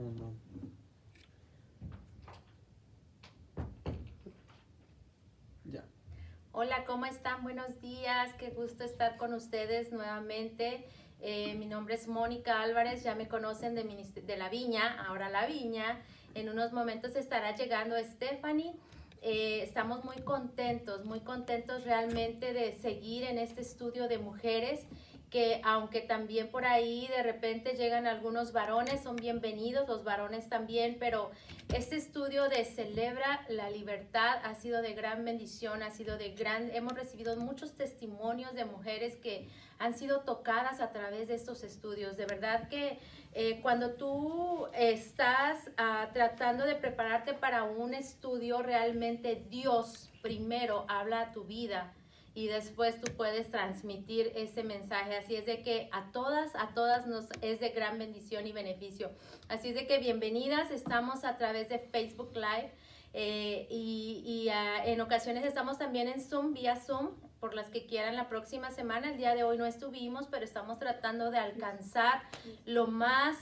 Uno. Ya. Hola, ¿cómo están? Buenos días, qué gusto estar con ustedes nuevamente. Mi nombre es Mónica Álvarez, ya me conocen de La Viña, ahora La Viña. En unos momentos estará llegando Stephanie. Estamos muy contentos realmente de seguir en este estudio de mujeres, que aunque también por ahí de repente llegan algunos varones, son bienvenidos los varones también, pero este estudio de Celebra la Libertad ha sido de gran bendición, hemos recibido muchos testimonios de mujeres que han sido tocadas a través de estos estudios. De verdad que cuando tú estás tratando de prepararte para un estudio, realmente Dios primero habla a tu vida y después tú puedes transmitir ese mensaje. Así es de que a todas nos es de gran bendición y beneficio. Así es de que bienvenidas, estamos a través de Facebook Live en ocasiones estamos también en Zoom, vía Zoom, por las que quieran la próxima semana. El día de hoy no estuvimos, pero estamos tratando de alcanzar lo más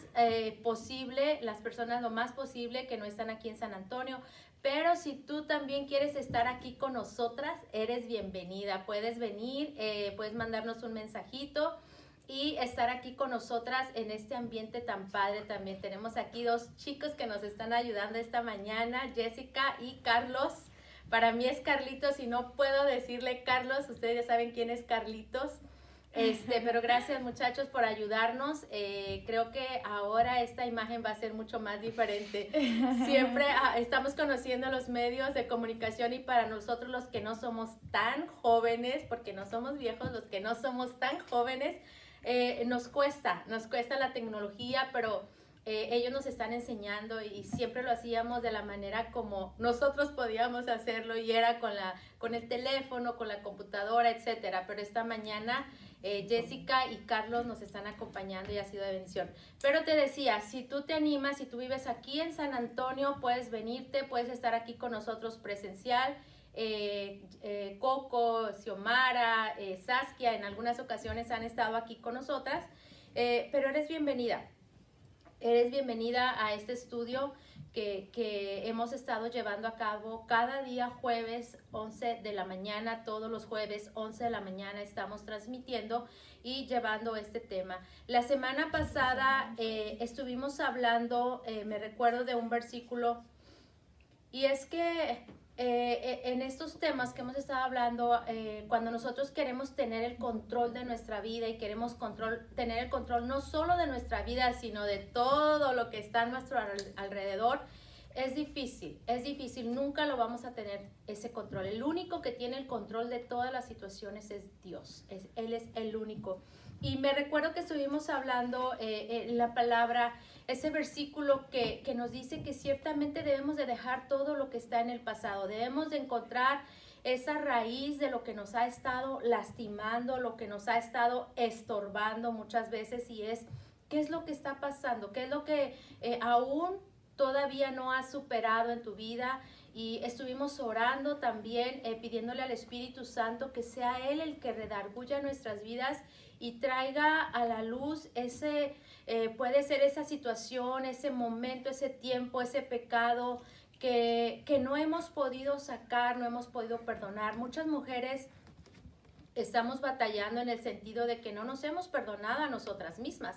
posible, las personas lo más posible que no están aquí en San Antonio. Pero si tú también quieres estar aquí con nosotras, eres bienvenida. Puedes venir, puedes mandarnos un mensajito y estar aquí con nosotras en este ambiente tan padre. También tenemos aquí dos chicos que nos están ayudando esta mañana, Jessica y Carlos. Para mí es Carlitos y no puedo decirle Carlos, ustedes ya saben quién es Carlitos. Pero gracias muchachos por ayudarnos. Creo que ahora esta imagen va a ser mucho más diferente. Siempre estamos conociendo los medios de comunicación y para nosotros los que no somos tan jóvenes, porque no somos viejos, los que no somos tan jóvenes, nos cuesta la tecnología, pero ellos nos están enseñando y siempre lo hacíamos de la manera como nosotros podíamos hacerlo y era con el teléfono, con la computadora, etcétera. Pero esta mañana Jessica y Carlos nos están acompañando y ha sido de bendición. Pero te decía, si tú te animas, si tú vives aquí en San Antonio, puedes venirte, puedes estar aquí con nosotros presencial. Coco, Xiomara, Saskia, en algunas ocasiones han estado aquí con nosotras, pero eres bienvenida. Eres bienvenida a este estudio que hemos estado llevando a cabo cada día jueves 11 de la mañana, todos los jueves 11 de la mañana estamos transmitiendo y llevando este tema. La semana pasada estuvimos hablando, me recuerdo de un versículo, y es que en estos temas que hemos estado hablando, cuando nosotros queremos tener el control de nuestra vida y queremos tener el control no solo de nuestra vida, sino de todo lo que está a nuestro alrededor, es difícil, nunca lo vamos a tener ese control. El único que tiene el control de todas las situaciones es Dios, Él es el único. Y me recuerdo que estuvimos hablando en la palabra, ese versículo que nos dice que ciertamente debemos de dejar todo lo que está en el pasado. Debemos de encontrar esa raíz de lo que nos ha estado lastimando, lo que nos ha estado estorbando muchas veces, y es qué es lo que está pasando, qué es lo que aún todavía no has superado en tu vida. Y estuvimos orando también, pidiéndole al Espíritu Santo que sea Él el que redarguya nuestras vidas y traiga a la luz puede ser esa situación, ese momento, ese tiempo, ese pecado que no hemos podido sacar, no hemos podido perdonar. Muchas mujeres estamos batallando en el sentido de que no nos hemos perdonado a nosotras mismas.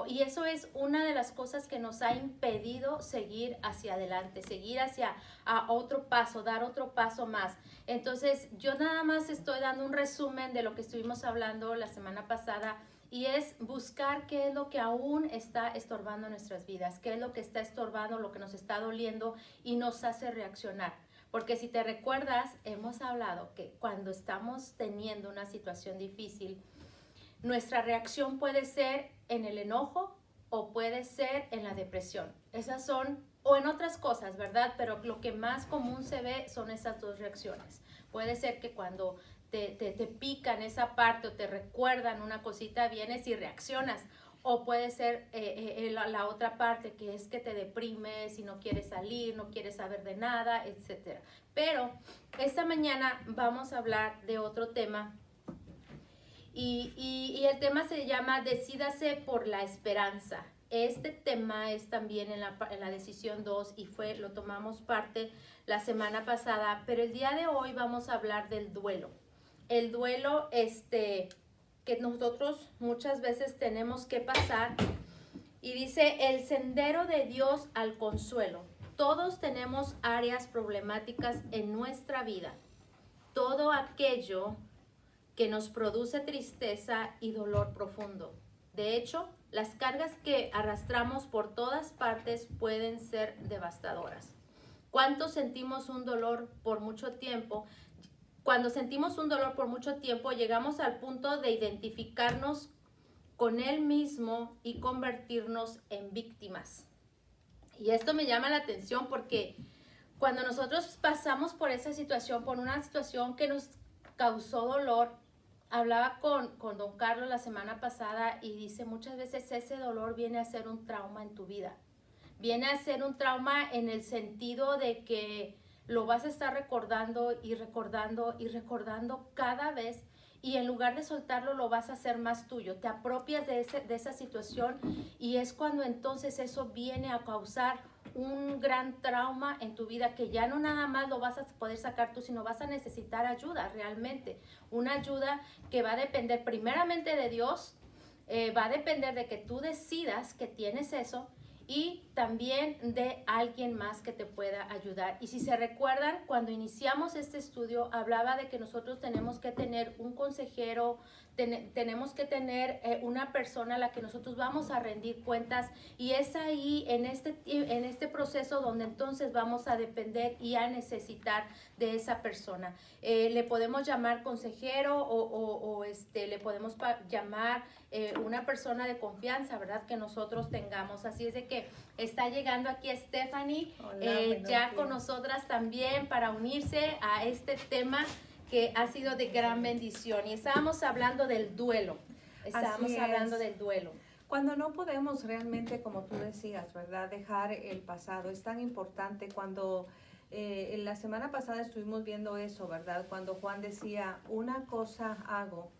Y eso es una de las cosas que nos ha impedido seguir hacia adelante, seguir hacia otro paso, dar otro paso más. Entonces, yo nada más estoy dando un resumen de lo que estuvimos hablando la semana pasada, y es buscar qué es lo que aún está estorbando nuestras vidas, qué es lo que está estorbando, lo que nos está doliendo y nos hace reaccionar. Porque si te recuerdas, hemos hablado que cuando estamos teniendo una situación difícil, nuestra reacción puede ser en el enojo o puede ser en la depresión. Esas son, o en otras cosas, ¿verdad? Pero lo que más común se ve son esas dos reacciones. Puede ser que cuando te pican esa parte o te recuerdan una cosita, vienes y reaccionas. O puede ser la otra parte, que es que te deprimes y no quieres salir, no quieres saber de nada, etc. Pero esta mañana vamos a hablar de otro tema. Y el tema se llama Decídase por la esperanza. este tema es también en la decisión 2 y lo tomamos parte la semana pasada, pero el día de hoy vamos a hablar del duelo. El duelo que nosotros muchas veces tenemos que pasar, y dice el sendero de Dios al consuelo. Todos tenemos áreas problemáticas en nuestra vida. Todo aquello que nos produce tristeza y dolor profundo. De hecho, las cargas que arrastramos por todas partes pueden ser devastadoras. ¿Cuántos sentimos un dolor por mucho tiempo? Cuando sentimos un dolor por mucho tiempo, llegamos al punto de identificarnos con él mismo y convertirnos en víctimas. Y esto me llama la atención porque cuando nosotros pasamos por esa situación, por una situación que nos causó dolor, hablaba con don Carlos la semana pasada y dice, muchas veces ese dolor viene a ser un trauma en tu vida. Viene a ser un trauma en el sentido de que lo vas a estar recordando y recordando y recordando cada vez, y en lugar de soltarlo lo vas a hacer más tuyo. Te apropias de esa situación y es cuando entonces eso viene a causar un gran trauma en tu vida, que ya no nada más lo vas a poder sacar tú, sino vas a necesitar ayuda realmente. Una ayuda que va a depender primeramente de Dios, va a depender de que tú decidas que tienes eso, y también de alguien más que te pueda ayudar. Y si se recuerdan, cuando iniciamos este estudio, hablaba de que nosotros tenemos que tener un consejero, tenemos que tener una persona a la que nosotros vamos a rendir cuentas, y es ahí en este proceso donde entonces vamos a depender y a necesitar de esa persona. Le podemos llamar consejero o le podemos llamar una persona de confianza, ¿verdad? Que nosotros tengamos. Así es de que está llegando aquí Stephanie, ya con nosotras también para unirse a este tema que ha sido de gran bendición. Y estábamos hablando del duelo. Del duelo. Cuando no podemos realmente, como tú decías, ¿verdad? Dejar el pasado. Es tan importante cuando en la semana pasada estuvimos viendo eso, ¿verdad? Cuando Juan decía, una cosa hago,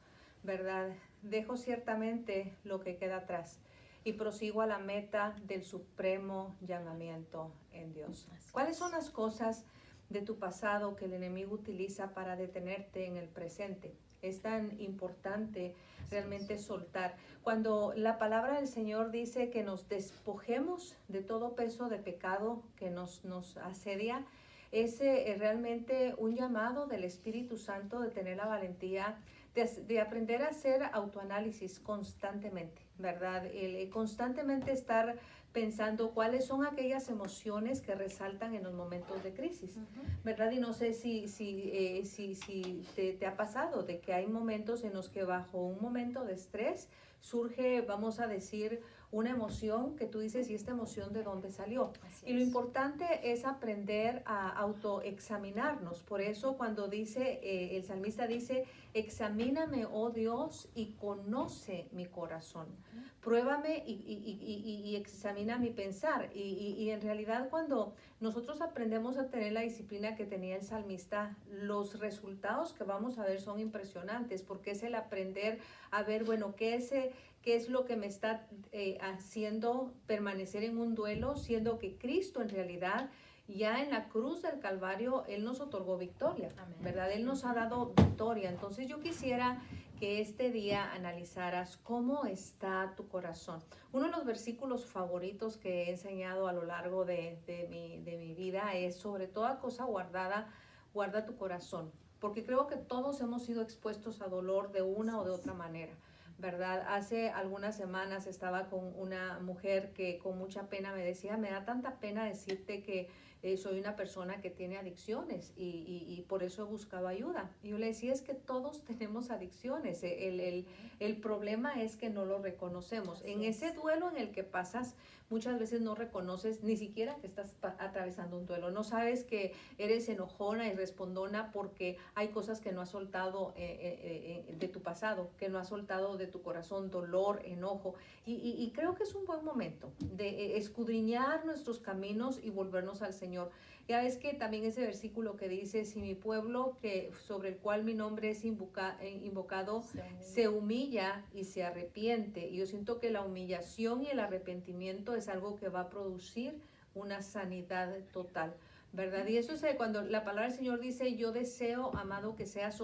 ¿verdad? Dejo ciertamente lo que queda atrás y prosigo a la meta del supremo llamamiento en Dios. ¿Cuáles son las cosas de tu pasado que el enemigo utiliza para detenerte en el presente? Es tan importante realmente soltar. Cuando la palabra del Señor dice que nos despojemos de todo peso de pecado que nos asedia, es realmente un llamado del Espíritu Santo de tener la valentía de aprender a hacer autoanálisis constantemente, ¿verdad? Constantemente estar pensando cuáles son aquellas emociones que resaltan en los momentos de crisis, ¿verdad? Y no sé si te ha pasado de que hay momentos en los que bajo un momento de estrés surge, vamos a decir, una emoción que tú dices, ¿y esta emoción de dónde salió? Y lo importante es aprender a autoexaminarnos. Por eso cuando dice, el salmista dice, examíname, oh Dios, y conoce mi corazón. Pruébame y examina mi pensar. Y en realidad cuando nosotros aprendemos a tener la disciplina que tenía el salmista, los resultados que vamos a ver son impresionantes, porque es el aprender a ver, bueno, qué es lo que me está haciendo permanecer en un duelo, siendo que Cristo en realidad ya en la cruz del Calvario, Él nos otorgó victoria, Amén. ¿Verdad? Él nos ha dado victoria. Entonces yo quisiera que este día analizaras cómo está tu corazón. Uno de los versículos favoritos que he enseñado a lo largo de mi vida es: sobre toda cosa guardada, guarda tu corazón, porque creo que todos hemos sido expuestos a dolor de una o de otra manera, ¿verdad? Hace algunas semanas estaba con una mujer que con mucha pena me decía, me da tanta pena decirte que soy una persona que tiene adicciones y por eso he buscado ayuda. Y yo le decía, es que todos tenemos adicciones, el problema es que no lo reconocemos. En ese duelo en el que pasas, muchas veces no reconoces ni siquiera que estás atravesando un duelo. No sabes que eres enojona y respondona porque hay cosas que no has soltado de tu pasado, que no has soltado de tu corazón, dolor, enojo. Y creo que es un buen momento de escudriñar nuestros caminos y volvernos al Señor. Ya ves que también ese versículo que dice, si mi pueblo sobre el cual mi nombre es invocado se humilla y se arrepiente. Y yo siento que la humillación y el arrepentimiento es algo que va a producir una sanidad total, ¿verdad? Y eso es cuando la palabra del Señor dice, yo deseo, amado, que seas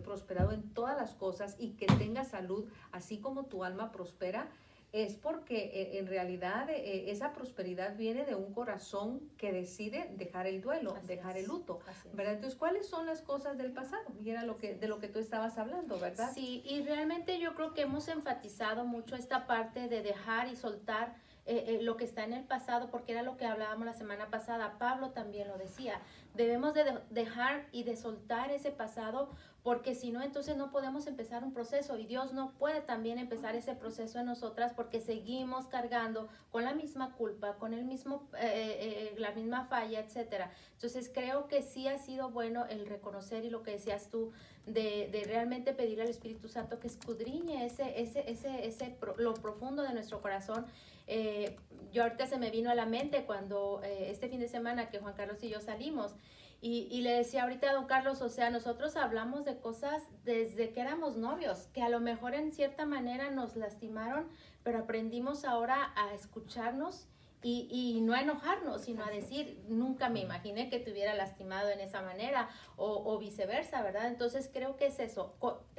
prosperado en todas las cosas y que tengas salud, así como tu alma prospera. Es porque en realidad esa prosperidad viene de un corazón que decide dejar el duelo, dejar el luto, ¿verdad? Entonces, ¿cuáles son las cosas del pasado? Y era de lo que tú estabas hablando, ¿verdad? Sí, y realmente yo creo que hemos enfatizado mucho esta parte de dejar y soltar lo que está en el pasado, porque era lo que hablábamos la semana pasada. Pablo también lo decía, debemos de dejar y de soltar ese pasado, porque si no, entonces no podemos empezar un proceso, y Dios no puede también empezar ese proceso en nosotras, porque seguimos cargando con la misma culpa, con el mismo, la misma falla, etcétera. Entonces creo que sí ha sido bueno el reconocer, y lo que decías tú, de realmente pedir al Espíritu Santo que escudriñe lo profundo de nuestro corazón. Yo ahorita se me vino a la mente cuando este fin de semana que Juan Carlos y yo salimos, y le decía ahorita a don Carlos, o sea, nosotros hablamos de cosas desde que éramos novios, que a lo mejor en cierta manera nos lastimaron, pero aprendimos ahora a escucharnos y no a enojarnos, sino a decir, nunca me imaginé que te hubiera lastimado en esa manera, o viceversa, ¿verdad? Entonces creo que es eso,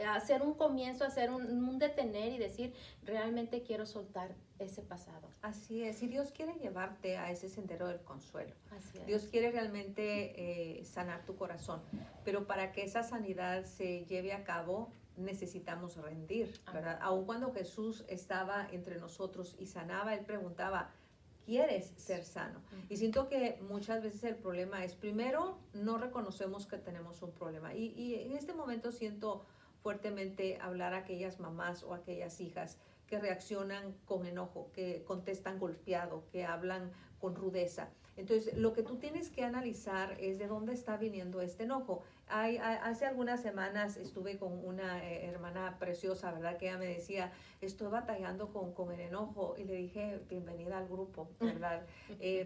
hacer un comienzo, hacer un detener y decir, realmente quiero soltar ese pasado. Así es, y Dios quiere llevarte a ese sendero del consuelo. Así es. Dios quiere realmente sanar tu corazón, pero para que esa sanidad se lleve a cabo, necesitamos rendir, ¿verdad? Aun cuando Jesús estaba entre nosotros y sanaba, Él preguntaba, ¿quieres ser sano? Y siento que muchas veces el problema es, primero, no reconocemos que tenemos un problema. Y en este momento siento fuertemente hablar a aquellas mamás o aquellas hijas que reaccionan con enojo, que contestan golpeado, que hablan con rudeza. Entonces, lo que tú tienes que analizar es de dónde está viniendo este enojo. Hace algunas semanas estuve con una hermana preciosa, ¿verdad? Que ella me decía, estoy batallando con el enojo. Y le dije, bienvenida al grupo, ¿verdad?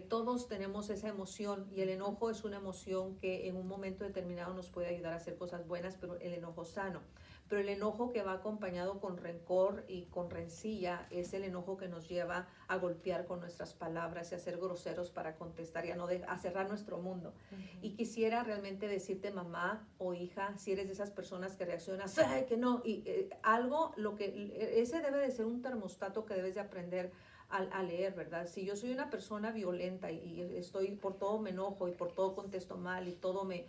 Todos tenemos esa emoción, y el enojo es una emoción que en un momento determinado nos puede ayudar a hacer cosas buenas, pero el enojo sano. Pero el enojo que va acompañado con rencor y con rencilla es el enojo que nos lleva a golpear con nuestras palabras y a ser groseros para contestar y a cerrar nuestro mundo. Y quisiera realmente decirte, mamá o hija, si eres de esas personas que reaccionas, ¡ay, que no! Y ese debe de ser un termostato que debes de aprender a leer, ¿verdad? Si yo soy una persona violenta y estoy por todo me enojo y por todo contesto mal y todo me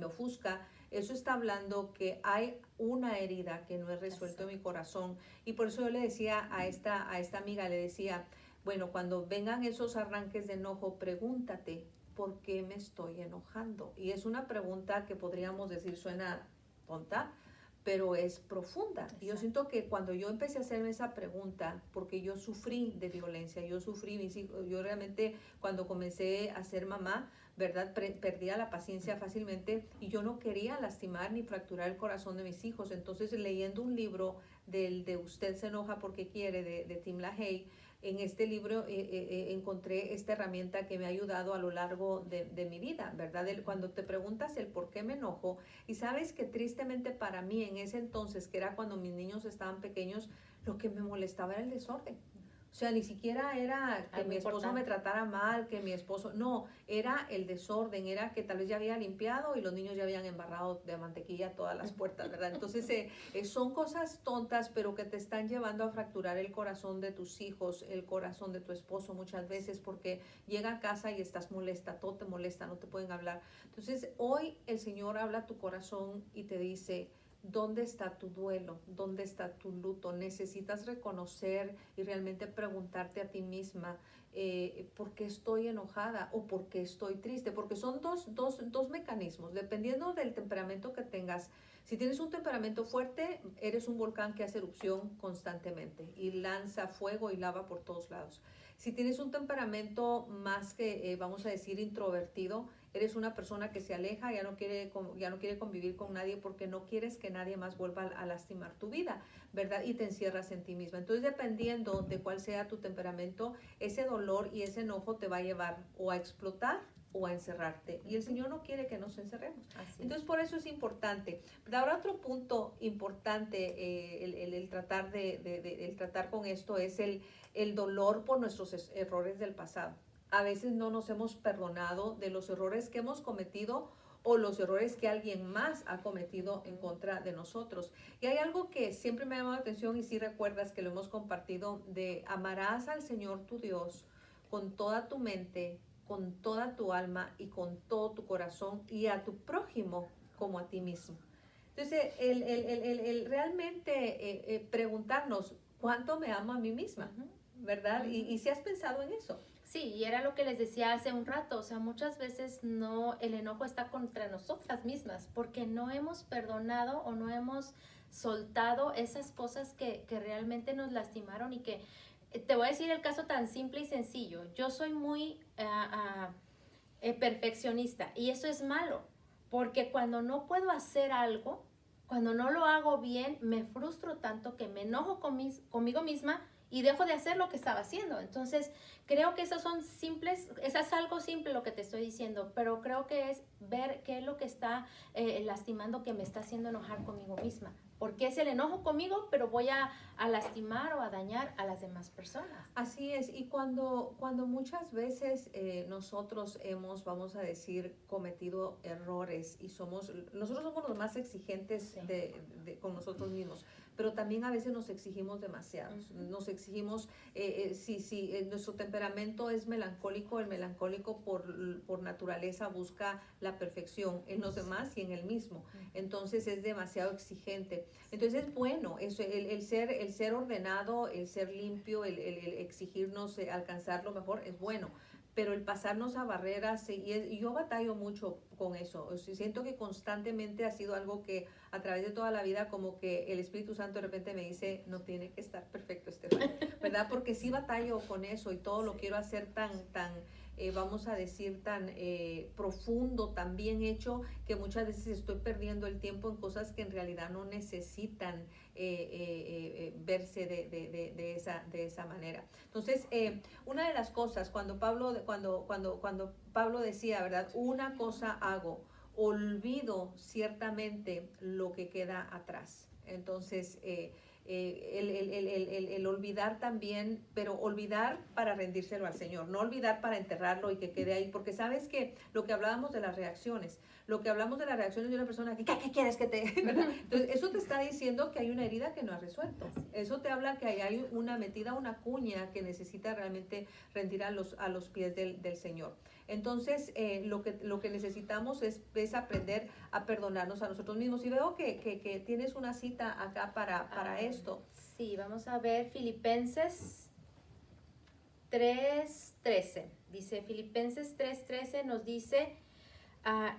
ofusca, eso está hablando que hay una herida que no he resuelto en mi corazón. Y por eso yo le decía a esta amiga, le decía, bueno, cuando vengan esos arranques de enojo, pregúntate, ¿por qué me estoy enojando? Y es una pregunta que podríamos decir suena tonta, pero es profunda. Y yo siento que cuando yo empecé a hacerme esa pregunta, porque yo sufrí de violencia, yo realmente cuando comencé a ser mamá, ¿verdad? Perdía la paciencia fácilmente y yo no quería lastimar ni fracturar el corazón de mis hijos. Entonces, leyendo un libro de Usted se enoja porque quiere, de Tim LaHaye, en este libro encontré esta herramienta que me ha ayudado a lo largo de mi vida, ¿verdad? Cuando te preguntas el por qué me enojo, y sabes que tristemente para mí en ese entonces, que era cuando mis niños estaban pequeños, lo que me molestaba era el desorden. O sea, ni siquiera era que mi esposo me tratara mal, que mi esposo, no, era el desorden, era que tal vez ya había limpiado y los niños ya habían embarrado de mantequilla todas las puertas, ¿verdad? Entonces son cosas tontas, pero que te están llevando a fracturar el corazón de tus hijos, el corazón de tu esposo muchas veces, porque llega a casa y estás molesta, todo te molesta, no te pueden hablar. Entonces, hoy el Señor habla a tu corazón y te dice, ¿dónde está tu duelo? ¿Dónde está tu luto? Necesitas reconocer y realmente preguntarte a ti misma, ¿por qué estoy enojada o por qué estoy triste? Porque son dos mecanismos, dependiendo del temperamento que tengas. Si tienes un temperamento fuerte, eres un volcán que hace erupción constantemente y lanza fuego y lava por todos lados. Si tienes un temperamento más que, vamos a decir, introvertido, Eres una persona que se aleja, ya no quiere convivir con nadie porque no quieres que nadie más vuelva a lastimar tu vida, ¿verdad? Y te encierras en ti misma. Entonces, dependiendo de cuál sea tu temperamento, ese dolor y ese enojo te va a llevar o a explotar o a encerrarte. Y el Señor no quiere que nos encerremos. Entonces, por eso es importante. Ahora, otro punto importante, el tratar con esto es el dolor por nuestros errores del pasado. A veces no nos hemos perdonado de los errores que hemos cometido o los errores que alguien más ha cometido en contra de nosotros. Y hay algo que siempre me ha llamado la atención y si recuerdas que lo hemos compartido, de amarás al Señor tu Dios con toda tu mente, con toda tu alma y con todo tu corazón, y a tu prójimo como a ti mismo. Entonces, el realmente preguntarnos, ¿cuánto me amo a mí misma? ¿Verdad? Y si has pensado en eso. Sí, y era lo que les decía hace un rato, o sea, muchas veces el enojo está contra nosotras mismas, porque no hemos perdonado o no hemos soltado esas cosas que realmente nos lastimaron y que, te voy a decir el caso tan simple y sencillo, yo soy muy perfeccionista y eso es malo, porque cuando no puedo hacer algo, cuando no lo hago bien, me frustro tanto que me enojo conmigo misma y dejo de hacer lo que estaba haciendo. Entonces, creo que eso es algo simple lo que te estoy diciendo, pero creo que es ver qué es lo que está lastimando, que me está haciendo enojar conmigo misma. Porque es el enojo conmigo, pero voy a lastimar o a dañar a las demás personas. Así es, y cuando muchas veces nosotros hemos, vamos a decir, cometido errores y nosotros somos los más exigentes con nosotros mismos, pero también a veces nos exigimos demasiado. Nos exigimos, si nuestro temperamento es melancólico, el melancólico por naturaleza busca la perfección en los demás y en él mismo. Entonces es demasiado exigente. Entonces es bueno, eso, el ser ordenado, el ser limpio, el exigirnos alcanzar lo mejor es bueno. Pero el pasarnos a barreras, y yo batallo mucho con eso. O sea, siento que constantemente ha sido algo que a través de toda la vida, como que el Espíritu Santo de repente me dice, no tiene que estar perfecto, Estefan, ¿verdad? Porque sí batallo con eso y todo lo quiero hacer tan vamos a decir, tan profundo, tan bien hecho, que muchas veces estoy perdiendo el tiempo en cosas que en realidad no necesitan verse de esa manera. Entonces, una de las cosas, cuando Pablo decía, ¿verdad? Una cosa hago, olvido ciertamente lo que queda atrás. Entonces, el olvidar también, pero olvidar para rendírselo al Señor, no olvidar para enterrarlo y que quede ahí, porque sabes que lo que hablábamos de las reacciones, de una persona que, ¿qué quieres que te...? ¿verdad? Entonces, eso te está diciendo que hay una herida que no has resuelto. Eso te habla que hay una cuña que necesita realmente rendir a los pies del Señor. Entonces, lo que necesitamos es aprender a perdonarnos a nosotros mismos. Y veo que tienes una cita acá para esto. Sí, vamos a ver Filipenses 3:13. Dice, Filipenses 3:13 nos dice,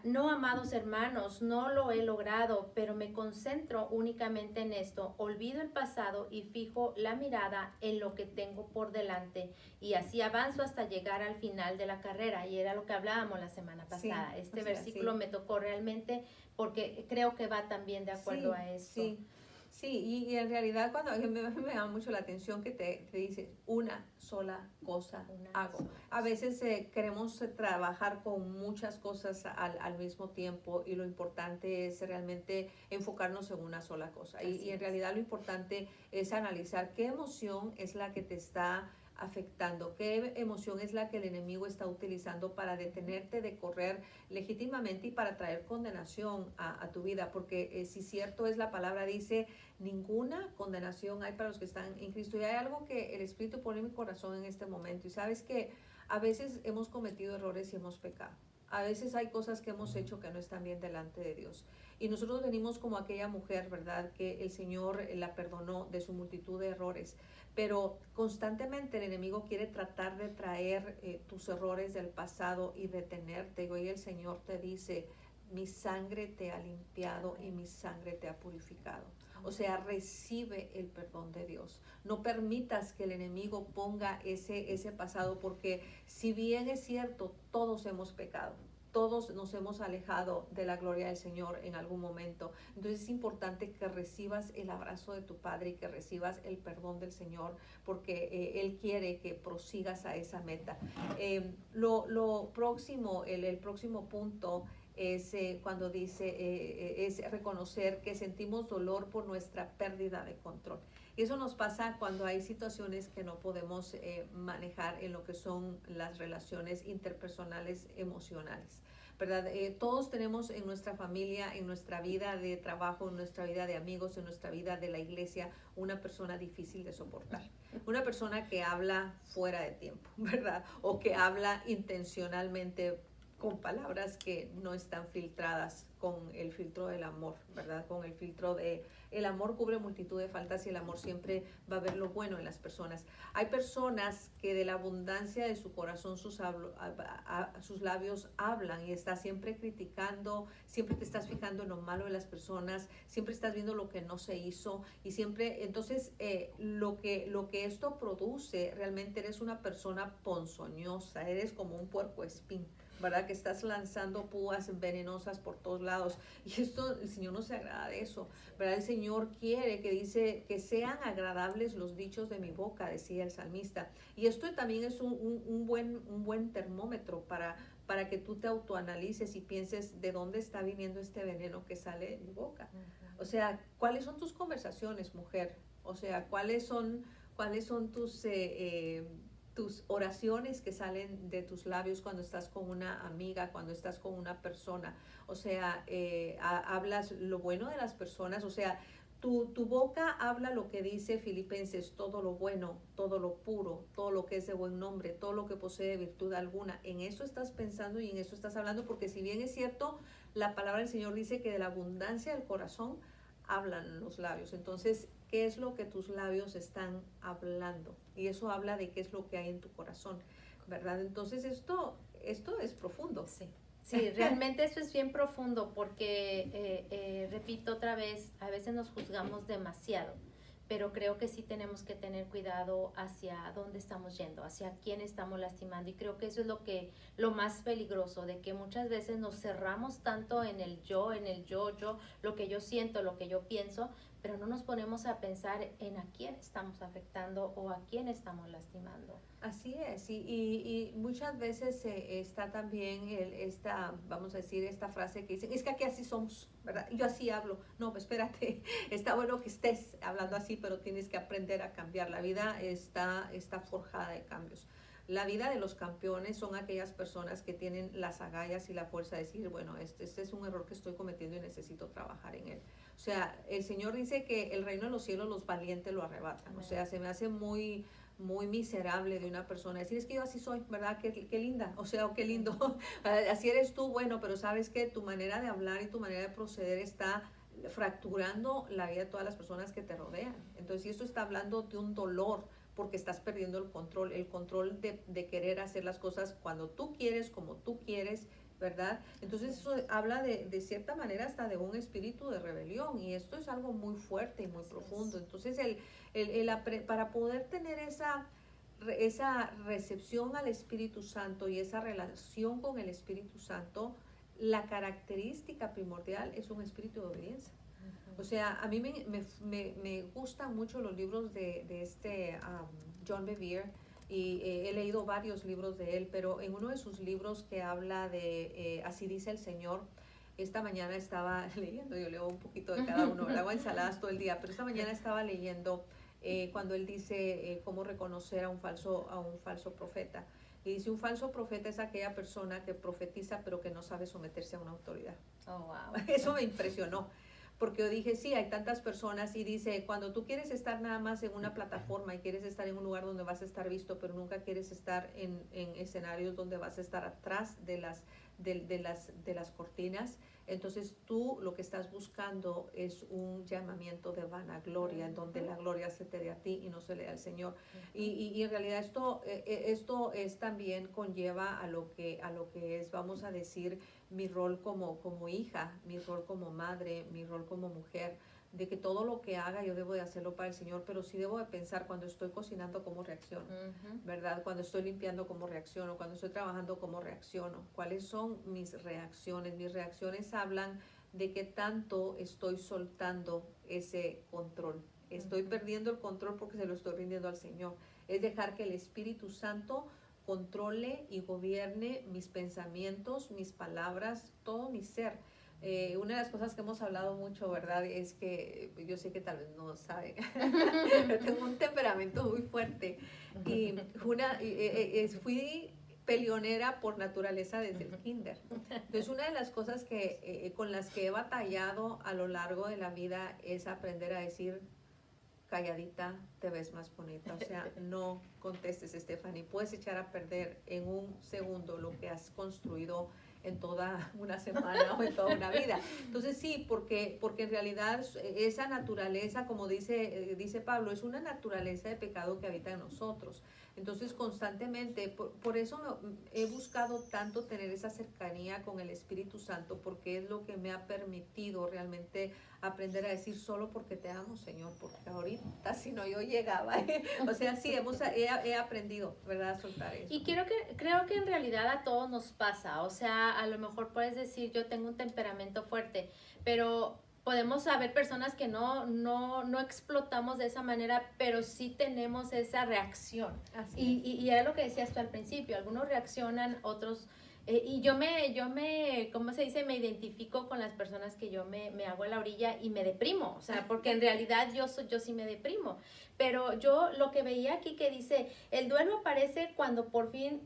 no, amados hermanos, no lo he logrado, pero me concentro únicamente en esto. Olvido el pasado y fijo la mirada en lo que tengo por delante. Y así avanzo hasta llegar al final de la carrera. Y era lo que hablábamos la semana pasada. Sí, este versículo me tocó realmente porque creo que va también de acuerdo a esto. Sí, y en realidad cuando me llama mucho la atención que te dice una sola cosa hago. A veces queremos trabajar con muchas cosas al mismo tiempo y lo importante es realmente enfocarnos en una sola cosa. Y en realidad lo importante es analizar qué emoción es la que te está afectando, qué emoción es la que el enemigo está utilizando para detenerte de correr legítimamente y para traer condenación a tu vida, porque si cierto es la palabra, dice, ninguna condenación hay para los que están en Cristo. Y hay algo que el Espíritu pone en mi corazón en este momento, y sabes que a veces hemos cometido errores y hemos pecado. A veces hay cosas que hemos hecho que no están bien delante de Dios. Y nosotros venimos como aquella mujer, ¿verdad? Que el Señor la perdonó de su multitud de errores. Pero constantemente el enemigo quiere tratar de traer tus errores del pasado y detenerte. Y hoy el Señor te dice, mi sangre te ha limpiado y mi sangre te ha purificado. O sea, recibe el perdón de Dios. No permitas que el enemigo ponga ese pasado, porque si bien es cierto, todos hemos pecado. todos nos hemos alejado de la gloria del Señor en algún momento. Entonces es importante que recibas el abrazo de tu Padre y que recibas el perdón del Señor, porque Él quiere que prosigas a esa meta. Lo próximo, el próximo punto es cuando dice, es reconocer que sentimos dolor por nuestra pérdida de control. Y eso nos pasa cuando hay situaciones que no podemos manejar en lo que son las relaciones interpersonales emocionales, ¿verdad? Todos tenemos en nuestra familia, en nuestra vida de trabajo, en nuestra vida de amigos, en nuestra vida de la iglesia, una persona difícil de soportar. Una persona que habla fuera de tiempo, ¿verdad? O que habla intencionalmente con palabras que no están filtradas con el filtro del amor, ¿verdad? Con el filtro de el amor cubre multitud de faltas y el amor siempre va a ver lo bueno en las personas. Hay personas que de la abundancia de su corazón sus labios hablan y está siempre criticando, siempre te estás fijando en lo malo de las personas, siempre estás viendo lo que no se hizo y siempre, entonces lo que esto produce, realmente eres una persona ponzoñosa, eres como un puercoespín, ¿verdad? Que estás lanzando púas venenosas por todos lados. Y esto, el Señor no se agrada de eso, ¿verdad? El Señor quiere que dice que sean agradables los dichos de mi boca, decía el salmista. Y esto también es un buen termómetro para que tú te autoanalices y pienses de dónde está viniendo este veneno que sale de mi boca. O sea, ¿cuáles son tus conversaciones, mujer? O sea, ¿cuáles son tus oraciones que salen de tus labios cuando estás con una amiga, cuando estás con una persona? O sea, hablas lo bueno de las personas, o sea, tu boca habla lo que dice Filipenses, todo lo bueno, todo lo puro, todo lo que es de buen nombre, todo lo que posee virtud alguna. En eso estás pensando y en eso estás hablando, porque si bien es cierto, la palabra del Señor dice que de la abundancia del corazón hablan los labios. Entonces, ¿qué es lo que tus labios están hablando? Y eso habla de qué es lo que hay en tu corazón, ¿verdad? Entonces, esto es profundo. Sí. Sí, realmente eso es bien profundo porque, repito otra vez, a veces nos juzgamos demasiado, pero creo que sí tenemos que tener cuidado hacia dónde estamos yendo, hacia quién estamos lastimando, y creo que eso es lo más peligroso, de que muchas veces nos cerramos tanto en el yo, lo que yo siento, lo que yo pienso, pero no nos ponemos a pensar en a quién estamos afectando o a quién estamos lastimando. Así es, y muchas veces está también vamos a decir, esta frase que dicen, es que aquí así somos, ¿verdad? Yo así hablo. No, pues espérate, está bueno que estés hablando así, pero tienes que aprender a cambiar. La vida está forjada de cambios. La vida de los campeones son aquellas personas que tienen las agallas y la fuerza de decir, bueno, este es un error que estoy cometiendo y necesito trabajar en él. O sea, el Señor dice que el reino de los cielos los valientes lo arrebatan. O sea, se me hace muy miserable de una persona decir, es que yo así soy, ¿verdad? Qué linda, o sea, qué lindo, así eres tú, bueno, pero sabes que tu manera de hablar y tu manera de proceder está fracturando la vida de todas las personas que te rodean. Entonces, si eso está hablando de un dolor, porque estás perdiendo el control de querer hacer las cosas cuando tú quieres, como tú quieres, ¿verdad? Entonces eso habla de cierta manera hasta de un espíritu de rebelión, y esto es algo muy fuerte y muy profundo. Entonces para poder tener esa recepción al Espíritu Santo y esa relación con el Espíritu Santo, la característica primordial es un espíritu de obediencia. O sea, a mí me gustan mucho los libros de John Bevere, y he leído varios libros de él, pero en uno de sus libros que habla de Así dice el Señor, esta mañana estaba leyendo, yo leo un poquito de cada uno, le hago ensaladas todo el día, pero esta mañana estaba leyendo cuando él dice cómo reconocer a un falso profeta. Y dice, un falso profeta es aquella persona que profetiza pero que no sabe someterse a una autoridad. Oh, wow. Eso me impresionó, porque yo dije, sí, hay tantas personas, y dice, cuando tú quieres estar nada más en una plataforma y quieres estar en un lugar donde vas a estar visto, pero nunca quieres estar en escenarios donde vas a estar atrás de las cortinas, entonces tú lo que estás buscando es un llamamiento de vanagloria, en donde la gloria se te dé a ti y no se le dé al Señor. Y en realidad esto es también conlleva a lo que es, vamos a decir, mi rol como hija, mi rol como madre, mi rol como mujer, de que todo lo que haga yo debo de hacerlo para el Señor, pero sí debo de pensar cuando estoy cocinando cómo reacciono, ¿verdad? Cuando estoy limpiando cómo reacciono, cuando estoy trabajando cómo reacciono, cuáles son mis reacciones. Mis reacciones hablan de qué tanto estoy soltando ese control. Estoy perdiendo el control porque se lo estoy rindiendo al Señor. Es dejar que el Espíritu Santo controle y gobierne mis pensamientos, mis palabras, todo mi ser. Una de las cosas que hemos hablado mucho, ¿verdad? Es que yo sé que tal vez no saben, pero tengo un temperamento muy fuerte y fui peleonera por naturaleza desde el kinder. Entonces, una de las cosas con las que he batallado a lo largo de la vida es aprender a decir, calladita te ves más bonita. O sea, no contestes, Stephanie. Puedes echar a perder en un segundo lo que has construido en toda una semana o en toda una vida. Entonces sí, porque en realidad esa naturaleza, como dice Pablo, es una naturaleza de pecado que habita en nosotros. Entonces constantemente, por eso he buscado tanto tener esa cercanía con el Espíritu Santo, porque es lo que me ha permitido realmente aprender a decir solo porque te amo, Señor, porque ahorita si no yo llegaba. O sea, sí, he aprendido, ¿verdad?, a soltar eso. Y creo que en realidad a todos nos pasa, o sea, a lo mejor puedes decir yo tengo un temperamento fuerte, pero podemos haber personas que no explotamos de esa manera, pero sí tenemos esa reacción. Y era lo que decías tú al principio, algunos reaccionan, otros... y yo ¿cómo se dice? Me identifico con las personas que yo me hago a la orilla y me deprimo, o sea, porque en realidad yo sí me deprimo. Pero yo lo que veía aquí que dice, el duelo aparece cuando por fin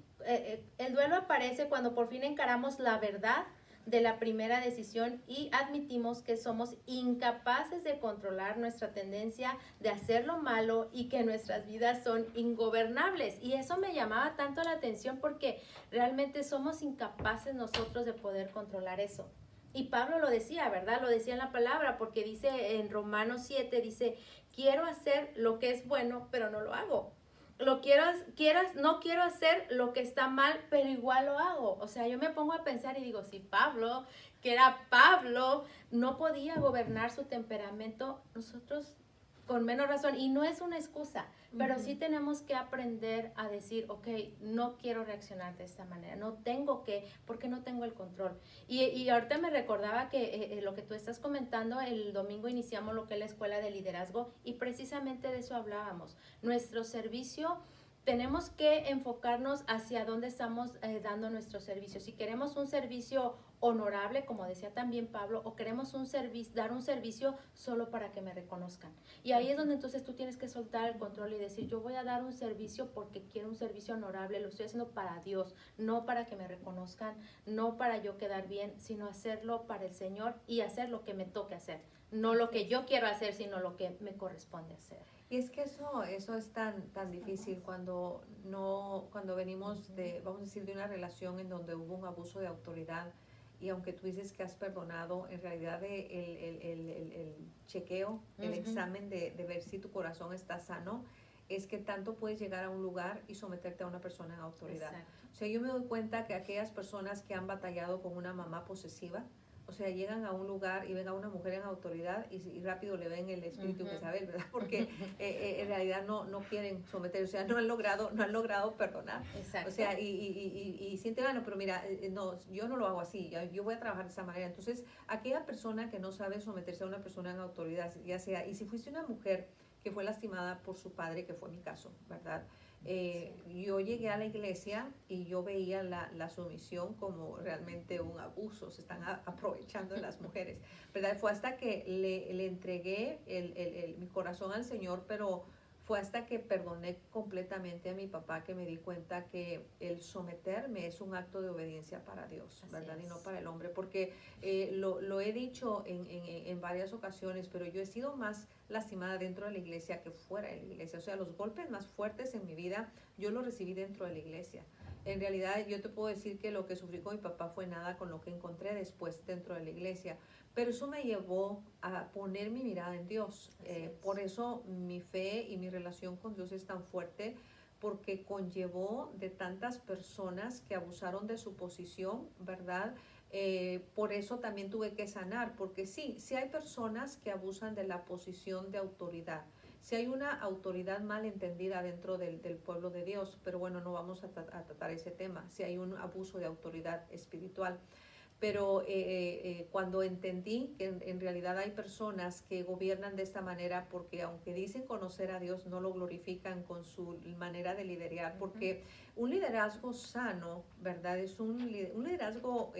encaramos la verdad de la primera decisión y admitimos que somos incapaces de controlar nuestra tendencia de hacer lo malo y que nuestras vidas son ingobernables. Y eso me llamaba tanto la atención porque realmente somos incapaces nosotros de poder controlar eso. Y Pablo lo decía, ¿verdad? Lo decía en la palabra, porque dice en Romanos 7, dice, quiero hacer lo que es bueno, pero no lo hago. No quiero hacer lo que está mal, pero igual lo hago. O sea, yo me pongo a pensar y digo, si Pablo, que era Pablo, no podía gobernar su temperamento, nosotros con menos razón. Y no es una excusa, pero sí tenemos que aprender a decir, ok, no quiero reaccionar de esta manera, porque no tengo el control. Y ahorita me recordaba que lo que tú estás comentando, el domingo iniciamos lo que es la escuela de liderazgo y precisamente de eso hablábamos. Nuestro servicio, tenemos que enfocarnos hacia dónde estamos dando nuestro servicio. Si queremos un servicio honorable, como decía también Pablo, o queremos dar un servicio solo para que me reconozcan. Y ahí es donde entonces tú tienes que soltar el control y decir, yo voy a dar un servicio porque quiero un servicio honorable, lo estoy haciendo para Dios, no para que me reconozcan, no para yo quedar bien, sino hacerlo para el Señor y hacer lo que me toque hacer. No lo que yo quiero hacer, sino lo que me corresponde hacer. Y es que eso es tan difícil cuando venimos vamos a decir, de una relación en donde hubo un abuso de autoridad, y aunque tú dices que has perdonado, en realidad el chequeo, el examen de ver si tu corazón está sano, es que tanto puedes llegar a un lugar y someterte a una persona en autoridad. Exacto. O sea, yo me doy cuenta que aquellas personas que han batallado con una mamá posesiva, o sea, llegan a un lugar y ven a una mujer en autoridad y rápido le ven el espíritu Jezabel, ¿verdad? Porque en realidad no quieren someter, o sea, no han logrado perdonar. Exacto. O sea, y sienten, bueno, pero mira, no, yo no lo hago así, yo voy a trabajar de esa manera. Entonces, aquella persona que no sabe someterse a una persona en autoridad, ya sea, y si fuiste una mujer que fue lastimada por su padre, que fue mi caso, ¿verdad? Yo llegué a la iglesia y yo veía la sumisión como realmente un abuso, se están aprovechando de las mujeres, ¿verdad? Fue hasta que le entregué mi corazón al Señor, pero fue hasta que perdoné completamente a mi papá que me di cuenta que el someterme es un acto de obediencia para Dios, ¿verdad? Y no para el hombre, porque lo he dicho en varias ocasiones, pero yo he sido más lastimada dentro de la iglesia que fuera de la iglesia. O sea, los golpes más fuertes en mi vida yo los recibí dentro de la iglesia. En realidad yo te puedo decir que lo que sufrí con mi papá fue nada con lo que encontré después dentro de la iglesia, pero eso me llevó a poner mi mirada en Dios. Por eso mi fe y mi relación con Dios es tan fuerte, porque conllevó de tantas personas que abusaron de su posición, ¿verdad? Por eso también tuve que sanar, porque sí hay personas que abusan de la posición de autoridad. Si hay una autoridad mal entendida dentro del pueblo de Dios, pero bueno, no vamos a tratar ese tema. Si hay un abuso de autoridad espiritual. Pero cuando entendí que en realidad hay personas que gobiernan de esta manera porque aunque dicen conocer a Dios, no lo glorifican con su manera de liderar, porque un liderazgo sano, ¿verdad? Es un liderazgo,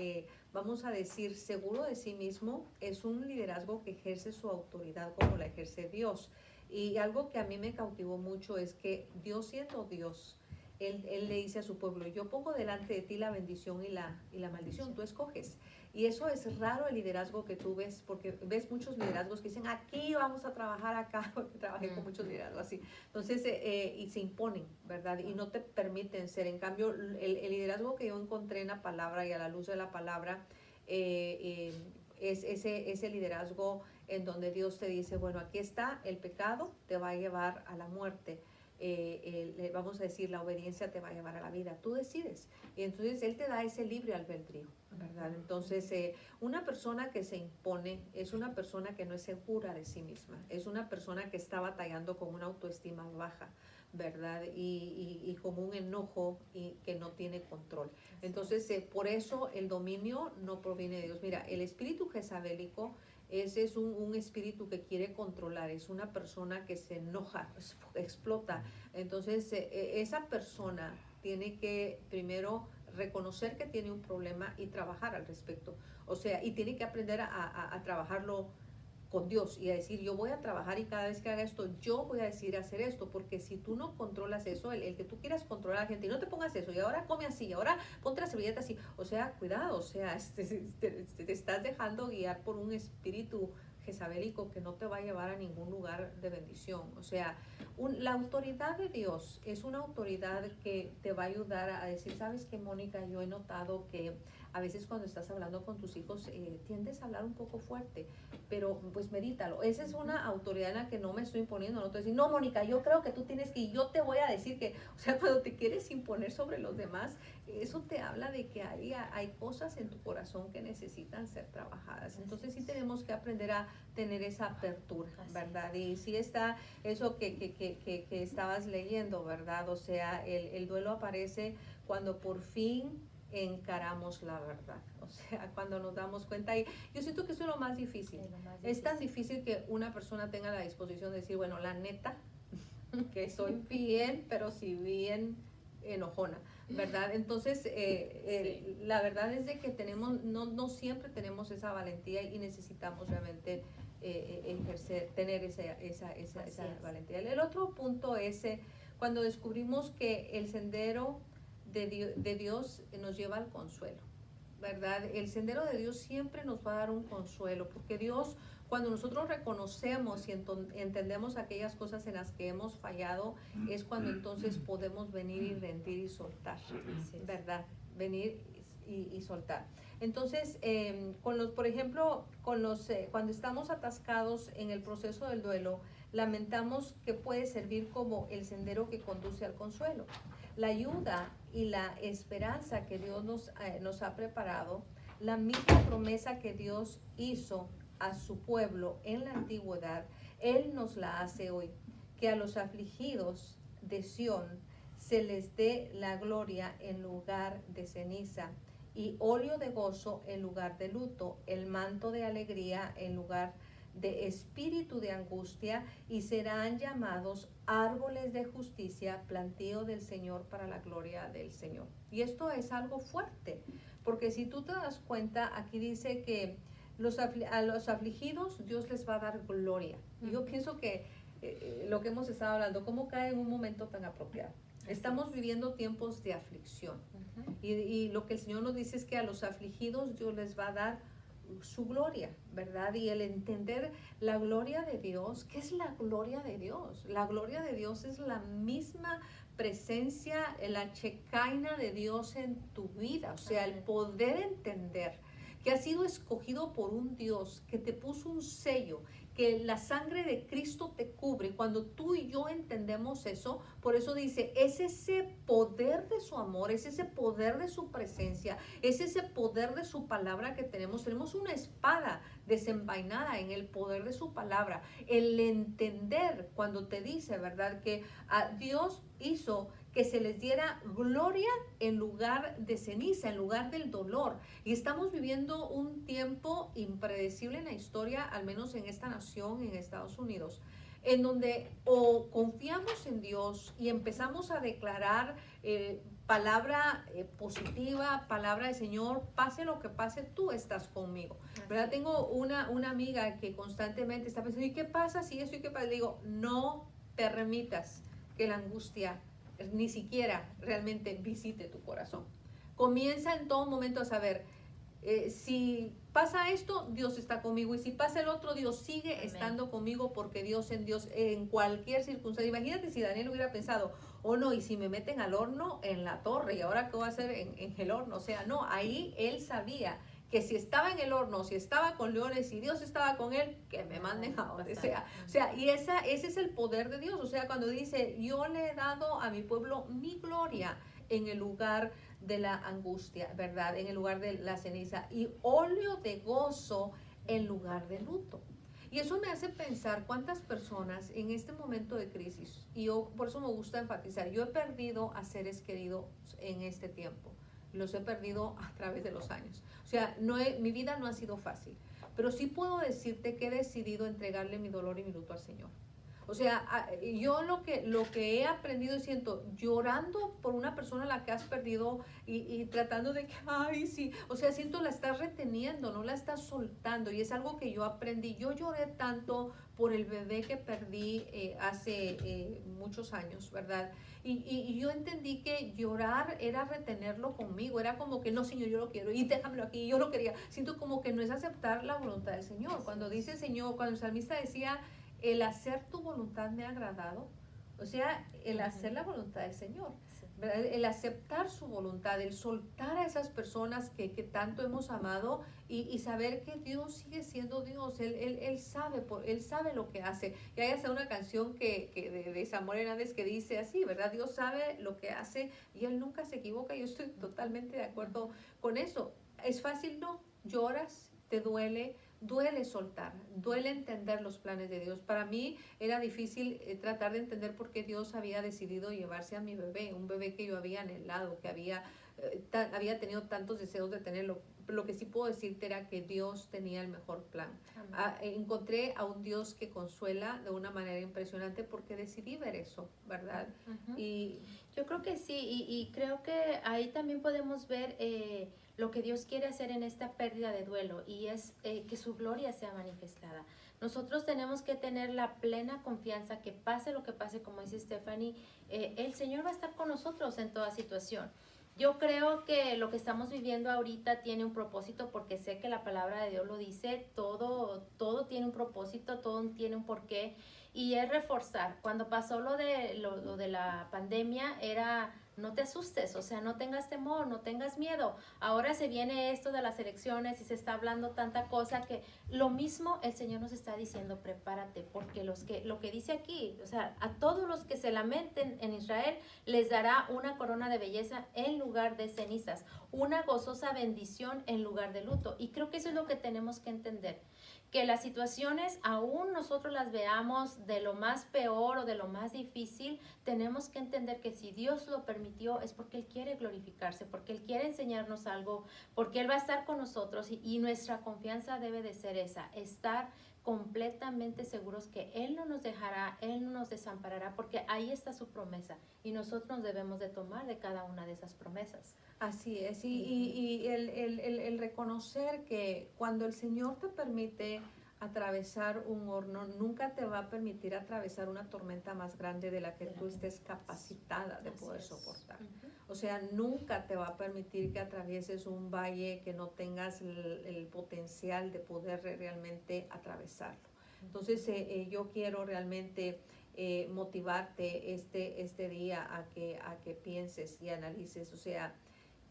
vamos a decir, seguro de sí mismo, es un liderazgo que ejerce su autoridad como la ejerce Dios. Y algo que a mí me cautivó mucho es que Dios siendo Dios, él le dice a su pueblo, yo pongo delante de ti la bendición y la maldición, tú escoges. Y eso es raro el liderazgo que tú ves, porque ves muchos liderazgos que dicen, aquí vamos a trabajar acá, porque trabajé con muchos liderazgos así. Entonces, y se imponen, ¿verdad? Y no te permiten ser. En cambio, el liderazgo que yo encontré en la palabra y a la luz de la palabra, es ese liderazgo en donde Dios te dice, bueno, aquí está, el pecado te va a llevar a la muerte. Vamos a decir, la obediencia te va a llevar a la vida, tú decides. Y entonces Él te da ese libre albedrío, ¿verdad? Entonces, una persona que se impone es una persona que no es segura de sí misma, es una persona que está batallando con una autoestima baja, ¿verdad? Y con un enojo y que no tiene control. Entonces, por eso el dominio no proviene de Dios. Mira, el espíritu jezabélico, ese es un espíritu que quiere controlar, es una persona que se enoja, explota. Entonces, esa persona tiene que primero reconocer que tiene un problema y trabajar al respecto. O sea, y tiene que aprender a trabajarlo con Dios y a decir, yo voy a trabajar y cada vez que haga esto, yo voy a decidir hacer esto, porque si tú no controlas eso, el que tú quieras controlar a la gente y no te pongas eso, y ahora come así, y ahora ponte la servilleta así, o sea, cuidado, o sea, te estás dejando guiar por un espíritu jezabélico que no te va a llevar a ningún lugar de bendición. O sea, la autoridad de Dios es una autoridad que te va a ayudar a decir, ¿sabes qué, Mónica? Yo he notado que a veces cuando estás hablando con tus hijos tiendes a hablar un poco fuerte, pero pues medítalo. Esa es una autoridad en la que no me estoy imponiendo, no te decir, no, Mónica, yo creo que tú tienes que, y yo te voy a decir que, o sea, cuando te quieres imponer sobre los demás, eso te habla de que hay cosas en tu corazón que necesitan ser trabajadas. Entonces sí tenemos que aprender a tener esa apertura, ¿verdad? Y sí está eso que estabas leyendo, ¿verdad? O sea, el duelo aparece cuando por fin encaramos la verdad, o sea, cuando nos damos cuenta. Y yo siento que eso es lo más difícil. Es tan difícil que una persona tenga la disposición de decir, bueno, la neta, que soy bien, pero sí bien enojona, ¿verdad? Entonces, sí. La verdad es de que tenemos, no siempre tenemos esa valentía y necesitamos realmente ejercer, tener esa valentía. El otro punto es cuando descubrimos que el sendero de Dios nos lleva al consuelo, ¿verdad? El sendero de Dios siempre nos va a dar un consuelo, porque Dios, cuando nosotros reconocemos y entendemos aquellas cosas en las que hemos fallado, es cuando entonces podemos venir y rendir y soltar, ¿verdad? Venir y soltar. Entonces, por ejemplo, cuando estamos atascados en el proceso del duelo, lamentamos que puede servir como el sendero que conduce al consuelo. La ayuda y la esperanza que Dios nos ha preparado, la misma promesa que Dios hizo a su pueblo en la antigüedad, Él nos la hace hoy, que a los afligidos de Sión se les dé la gloria en lugar de ceniza, y óleo de gozo en lugar de luto, el manto de alegría en lugar de espíritu de angustia, y serán llamados árboles de justicia, plantío del Señor para la gloria del Señor. Y esto es algo fuerte, porque si tú te das cuenta, aquí dice que a los afligidos Dios les va a dar gloria. Y yo pienso que lo que hemos estado hablando, cómo cae en un momento tan apropiado. Estamos viviendo tiempos de aflicción, y lo que el Señor nos dice es que a los afligidos Dios les va a dar su gloria, ¿verdad? Y el entender la gloria de Dios. ¿Qué es la gloria de Dios? La gloria de Dios es la misma presencia, la checaina de Dios en tu vida, o sea, el poder entender que has sido escogido por un Dios que te puso un sello, que la sangre de Cristo te cubre. Cuando tú y yo entendemos eso, por eso dice, es ese poder de su amor, es ese poder de su presencia, es ese poder de su palabra que tenemos. Tenemos una espada desenvainada en el poder de su palabra. El entender cuando te dice, ¿verdad? Que Dios hizo que se les diera gloria en lugar de ceniza, en lugar del dolor. Y estamos viviendo un tiempo impredecible en la historia, al menos en esta nación, en Estados Unidos, en donde o confiamos en Dios y empezamos a declarar palabra positiva, palabra del Señor, pase lo que pase, tú estás conmigo. ¿Verdad? Tengo una amiga que constantemente está pensando, ¿y qué pasa si eso y qué pasa? Le digo, no permitas que la angustia ni siquiera realmente visite tu corazón. Comienza en todo momento a saber, si pasa esto, Dios está conmigo, y si pasa el otro, Dios sigue Amén. estando conmigo, porque Dios en cualquier circunstancia. Imagínate si Daniel hubiera pensado, oh no, y si me meten al horno en la torre, y ahora qué voy a hacer en el horno. O sea, no, ahí él sabía que si estaba en el horno, si estaba con leones, si Dios estaba con él, que me manden a donde sea. O sea, y ese es el poder de Dios. O sea, cuando dice, yo le he dado a mi pueblo mi gloria en el lugar de la angustia, ¿verdad? En el lugar de la ceniza, y óleo de gozo en lugar de luto. Y eso me hace pensar cuántas personas en este momento de crisis, y yo por eso me gusta enfatizar, yo he perdido a seres queridos en este tiempo. Los he perdido a través de los años. O sea, mi vida no ha sido fácil, pero sí puedo decirte que he decidido entregarle mi dolor y mi luto al Señor. O sea, yo lo que he aprendido y siento, llorando por una persona a la que has perdido y tratando de que, ay, sí, o sea, siento la estás reteniendo, no la estás soltando, y es algo que yo aprendí. Yo lloré tanto por el bebé que perdí hace muchos años, ¿verdad? Y yo entendí que llorar era retenerlo conmigo, era como que no, Señor, yo lo quiero, y déjamelo aquí, yo lo quería. Siento como que no es aceptar la voluntad del Señor. Cuando dice Señor, cuando el salmista decía, el hacer tu voluntad me ha agradado, o sea, el hacer la voluntad del Señor, ¿verdad? El aceptar su voluntad, el soltar a esas personas que tanto hemos amado, y saber que Dios sigue siendo Dios. Él sabe lo que hace. Y hay hasta una canción de Samuel Hernández que dice así, ¿verdad? Dios sabe lo que hace y Él nunca se equivoca. Yo estoy totalmente de acuerdo con eso. ¿Es fácil? No. Lloras, te duele soltar, duele entender los planes de Dios. Para mí era difícil tratar de entender por qué Dios había decidido llevarse a mi bebé, un bebé que yo había anhelado, que había tenido tantos deseos de tenerlo. Lo que sí puedo decirte era que Dios tenía el mejor plan. Encontré a un Dios que consuela de una manera impresionante, porque decidí ver eso, ¿verdad? Y yo creo que sí, y creo que ahí también podemos ver lo que Dios quiere hacer en esta pérdida de duelo, y es que su gloria sea manifestada. Nosotros tenemos que tener la plena confianza que pase lo que pase, como dice Stephanie, el Señor va a estar con nosotros en toda situación. Yo creo que lo que estamos viviendo ahorita tiene un propósito, porque sé que la palabra de Dios lo dice, todo tiene un propósito, todo tiene un porqué, y es reforzar. Cuando pasó lo de la pandemia, era no te asustes, o sea, no tengas temor, no tengas miedo. Ahora se viene esto de las elecciones y se está hablando tanta cosa, que lo mismo el Señor nos está diciendo, prepárate, porque lo que dice aquí, o sea, a todos los que se lamenten en Israel les dará una corona de belleza en lugar de cenizas, una gozosa bendición en lugar de luto. Y creo que eso es lo que tenemos que entender, que las situaciones, aún nosotros las veamos de lo más peor o de lo más difícil, tenemos que entender que si Dios lo permitió es porque Él quiere glorificarse, porque Él quiere enseñarnos algo, porque Él va a estar con nosotros, y nuestra confianza debe de ser esa, estar completamente seguros que Él no nos dejará, Él no nos desamparará, porque ahí está su promesa, y nosotros debemos de tomar de cada una de esas promesas. así es, y el reconocer que cuando el Señor te permite atravesar un horno, nunca te va a permitir atravesar una tormenta más grande de la que tú estés capacitada de poder soportar. O sea, nunca te va a permitir que atravieses un valle que no tengas el potencial de poder realmente atravesarlo. Entonces, yo quiero realmente motivarte este día a que pienses y analices. O sea,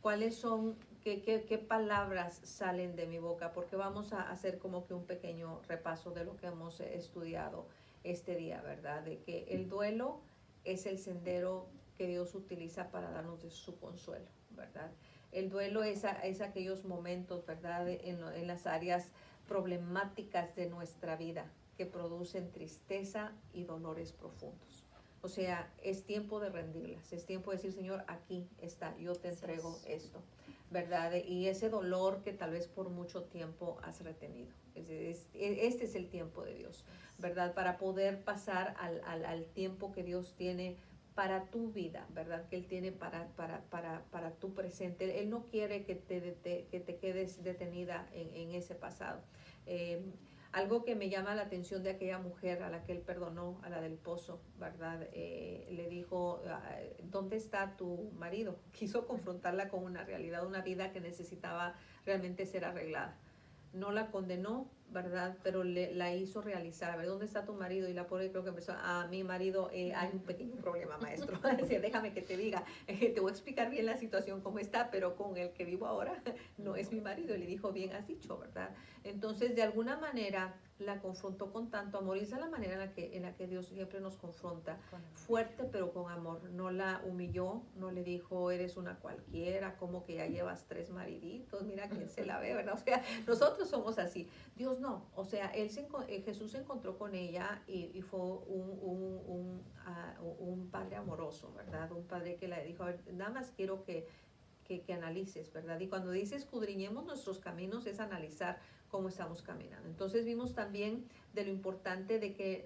¿Cuáles son, qué palabras salen de mi boca? Porque vamos a hacer como que un pequeño repaso de lo que hemos estudiado este día, ¿verdad? De que el duelo es el sendero que Dios utiliza para darnos de su consuelo, ¿verdad? El duelo es aquellos momentos, ¿verdad? En las áreas problemáticas de nuestra vida que producen tristeza y dolores profundos. O sea, es tiempo de rendirlas, es tiempo de decir, Señor, aquí está, yo te entrego esto, ¿verdad? Y ese dolor que tal vez por mucho tiempo has retenido. Este es el tiempo de Dios, ¿verdad? Para poder pasar al tiempo que Dios tiene para tu vida, ¿verdad? Que Él tiene para tu presente. Él no quiere que te quedes detenida en ese pasado. Algo que me llama la atención de aquella mujer a la que él perdonó, a la del pozo, ¿verdad? Le dijo, ¿dónde está tu marido? Quiso confrontarla con una realidad, una vida que necesitaba realmente ser arreglada. No la condenó, ¿verdad? Pero la hizo realizar. A ver, ¿dónde está tu marido? Y la pobre creo que empezó, mi marido, hay un pequeño problema, maestro. Decía, déjame que te diga, te voy a explicar bien la situación, cómo está, pero con el que vivo ahora no es mi marido. Y le dijo, bien has dicho, ¿verdad? Entonces, de alguna manera, la confrontó con tanto amor. Y esa es la manera en la que Dios siempre nos confronta. Fuerte, pero con amor. No la humilló, no le dijo, eres una cualquiera, como que ya llevas 3 mariditos, mira quién se la ve, ¿verdad? O sea, nosotros somos así. Dios no, o sea, Jesús se encontró con ella y fue un padre amoroso, ¿verdad? Un padre que le dijo, a ver, nada más quiero que analices, ¿verdad? Y cuando dice escudriñemos nuestros caminos es analizar cómo estamos caminando. Entonces vimos también de lo importante de que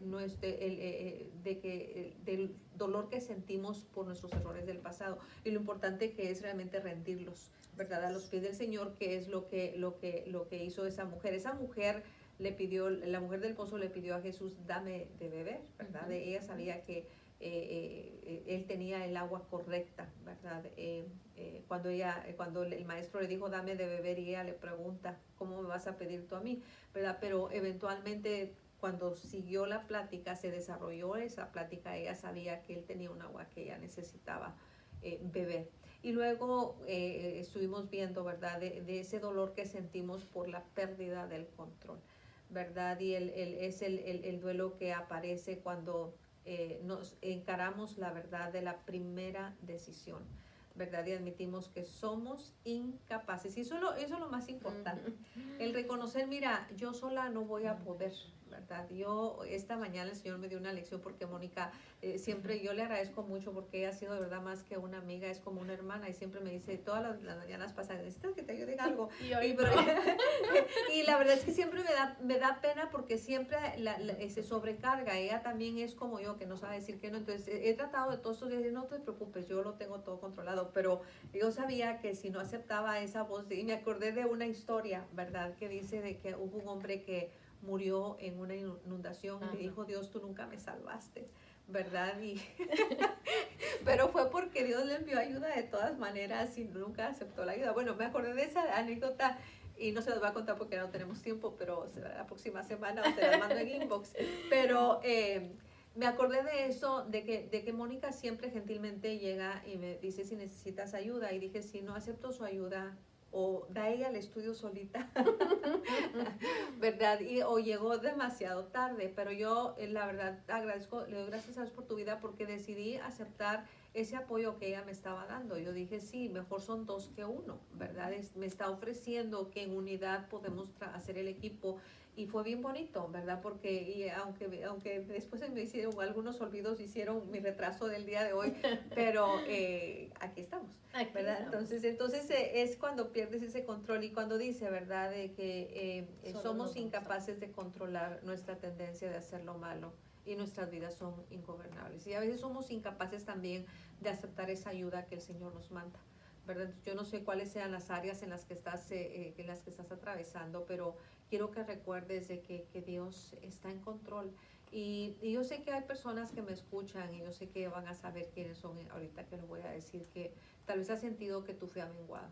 del dolor que sentimos por nuestros errores del pasado y lo importante que es realmente rendirlos, ¿verdad? A los pies del Señor, que es lo que hizo esa mujer. Esa mujer la mujer del pozo le pidió a Jesús, dame de beber, ¿verdad? Ella sabía que él tenía el agua correcta, ¿verdad? Cuando el maestro le dijo, dame de beber, y ella le pregunta, ¿cómo me vas a pedir tú a mí? ¿Verdad? Pero eventualmente, cuando siguió la plática, se desarrolló esa plática, ella sabía que él tenía un agua que ella necesitaba beber. Y luego estuvimos viendo, ¿verdad? De ese dolor que sentimos por la pérdida del control, ¿verdad? Y es el duelo que aparece cuando nos encaramos la verdad de la primera decisión, ¿verdad? Y admitimos que somos incapaces. Y eso es lo más importante. El reconocer, mira, yo sola no voy a poder, ¿verdad? Yo, esta mañana el Señor me dio una lección porque Mónica, siempre yo le agradezco mucho porque ella ha sido de verdad más que una amiga, es como una hermana y siempre me dice, todas las mañanas pasan, necesitas que te ayude en algo. Y la verdad es que siempre me da pena porque siempre se sobrecarga. Ella también es como yo, que no sabe decir que no. Entonces he tratado de todos estos días de no te preocupes, yo lo tengo todo controlado, pero yo sabía que si no aceptaba esa voz, y me acordé de una historia, ¿verdad? Que dice de que hubo un hombre que murió en una inundación y le dijo, Dios, tú nunca me salvaste, ¿verdad? Pero fue porque Dios le envió ayuda de todas maneras y nunca aceptó la ayuda. Bueno, me acordé de esa anécdota y no se las voy a contar porque no tenemos tiempo, pero la próxima semana se las mando en inbox. Pero me acordé de eso, de que Mónica siempre gentilmente llega y me dice si necesitas ayuda. Y dije, si no acepto su ayuda, o da ella el estudio solita, ¿verdad? O llegó demasiado tarde, pero yo la verdad le doy gracias a Dios por tu vida porque decidí aceptar ese apoyo que ella me estaba dando. Yo dije, sí, mejor son 2 que 1, ¿verdad? Me está ofreciendo que en unidad podemos hacer el equipo. Y fue bien bonito, ¿verdad? Porque aunque después me hicieron algunos olvidos, hicieron mi retraso del día de hoy, pero aquí estamos, ¿verdad? Entonces es cuando pierdes ese control y cuando dice, ¿verdad? De que somos incapaces de controlar nuestra tendencia de hacer lo malo y nuestras vidas son ingobernables. Y a veces somos incapaces también de aceptar esa ayuda que el Señor nos manda, ¿verdad? Yo no sé cuáles sean las áreas en las que estás atravesando, pero quiero que recuerdes de que Dios está en control. Y yo sé que hay personas que me escuchan y yo sé que van a saber quiénes son ahorita que les voy a decir, que tal vez has sentido que tu fe ha menguado.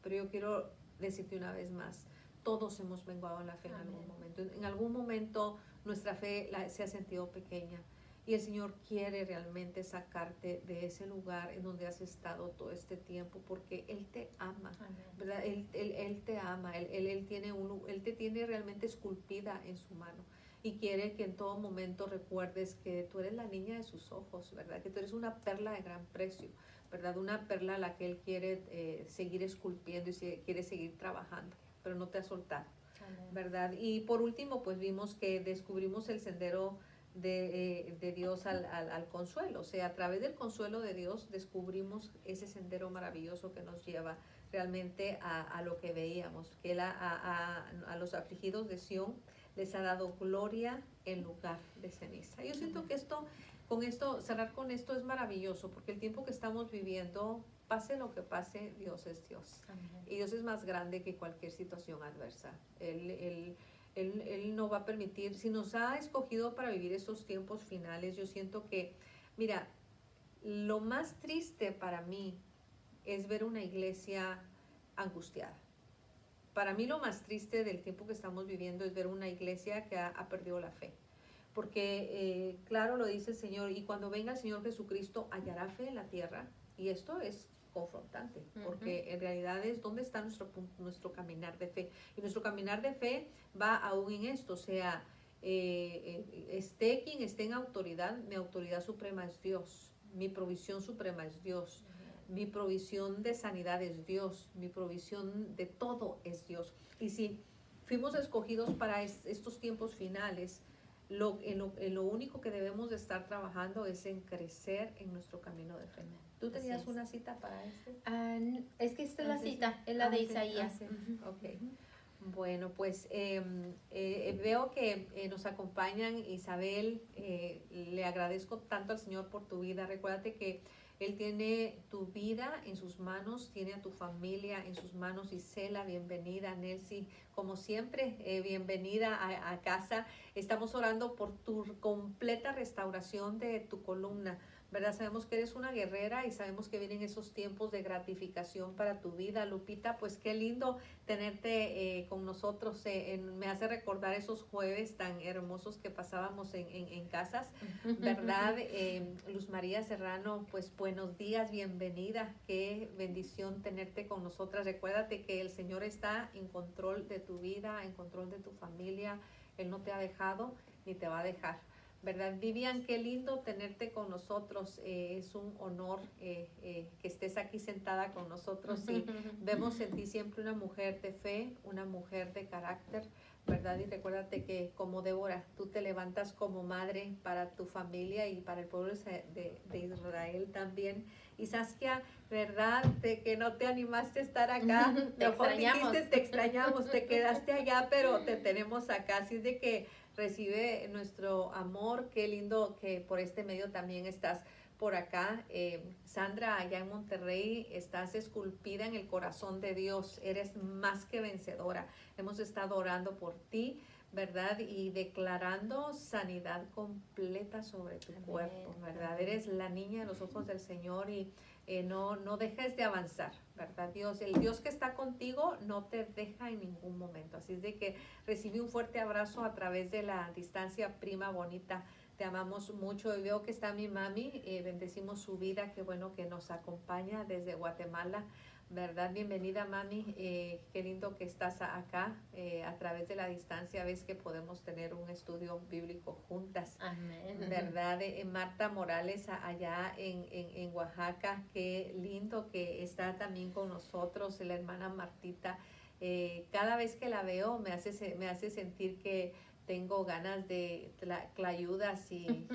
Pero yo quiero decirte una vez más, todos hemos menguado en la fe en algún momento. En algún momento nuestra fe se ha sentido pequeña. Y el Señor quiere realmente sacarte de ese lugar en donde has estado todo este tiempo, porque Él te ama, Amén. ¿verdad? Él te ama, Él te tiene realmente esculpida en su mano. Y quiere que en todo momento recuerdes que tú eres la niña de sus ojos, ¿verdad? Que tú eres una perla de gran precio, ¿verdad? Una perla a la que Él quiere seguir esculpiendo y quiere seguir trabajando, pero no te ha soltado, Amén. ¿verdad? Y por último, pues vimos que descubrimos el sendero de Dios al consuelo. O sea, a través del consuelo de Dios descubrimos ese sendero maravilloso que nos lleva realmente a lo que veíamos, que Él a los afligidos de Sión les ha dado gloria en lugar de ceniza. Yo siento que cerrar con esto es maravilloso, porque el tiempo que estamos viviendo, pase lo que pase, Dios es Dios. Amén. Y Dios es más grande que cualquier situación adversa. Él no va a permitir, si nos ha escogido para vivir estos tiempos finales, yo siento que, mira, lo más triste para mí es ver una iglesia angustiada. Para mí lo más triste del tiempo que estamos viviendo es ver una iglesia que ha perdido la fe. Porque, claro, lo dice el Señor, y cuando venga el Señor Jesucristo, hallará fe en la tierra. Y esto es confrontante, porque en realidad es dónde está nuestro caminar de fe. Y nuestro caminar de fe va aún en esto, o sea, esté quien esté en autoridad, mi autoridad suprema es Dios, mi provisión suprema es Dios, mi provisión de sanidad es Dios, mi provisión de todo es Dios. Y si fuimos escogidos para estos tiempos finales, en lo único que debemos de estar trabajando es en crecer en nuestro camino de fe. ¿Tú tenías Así es. una cita para este? Es que esta es la Sí, cita, sí. es la de Sí. Isaías. Sí. Ujú. Ok. Bueno, pues veo que nos acompañan Isabel. Le agradezco tanto al Señor por tu vida. Recuérdate que Él tiene tu vida en sus manos, tiene a tu familia en sus manos. Isela, bienvenida. Nelcy, como siempre, bienvenida a casa. Estamos orando por tu completa restauración de tu columna, ¿verdad? Sabemos que eres una guerrera y sabemos que vienen esos tiempos de gratificación para tu vida. Lupita, pues qué lindo tenerte con nosotros. Me hace recordar esos jueves tan hermosos que pasábamos en casas, ¿verdad? Luz María Serrano, pues buenos días, bienvenida. Qué bendición tenerte con nosotras. Recuérdate que el Señor está en control de tu vida, en control de tu familia. Él no te ha dejado ni te va a dejar, ¿verdad? Vivian, qué lindo tenerte con nosotros. Es un honor que estés aquí sentada con nosotros, y vemos en ti siempre una mujer de fe, una mujer de carácter, ¿verdad? Y recuérdate que como Débora, tú te levantas como madre para tu familia y para el pueblo de Israel también. Y Saskia, ¿verdad? De que no te animaste a estar acá. Te extrañamos. Te extrañamos, te quedaste allá, pero te tenemos acá. Así es de que recibe nuestro amor. Qué lindo que por este medio también estás por acá. Sandra, allá en Monterrey, estás esculpida en el corazón de Dios. Eres más que vencedora. Hemos estado orando por ti, ¿verdad? Y declarando sanidad completa sobre tu cuerpo, ¿verdad? Eres la niña de los ojos del Señor, y no dejes de avanzar, ¿verdad? El Dios que está contigo no te deja en ningún momento. Así es de que recibe un fuerte abrazo a través de la distancia, prima bonita. Te amamos mucho, y veo que está mi mami. Bendecimos su vida, qué bueno que nos acompaña desde Guatemala, ¿verdad? Bienvenida, mami. Qué lindo que estás acá a través de la distancia. Ves que podemos tener un estudio bíblico juntas. Amén. ¿Verdad? Marta Morales allá en Oaxaca, qué lindo que está también con nosotros. La hermana Martita, cada vez que la veo me hace sentir que tengo ganas de clayudas y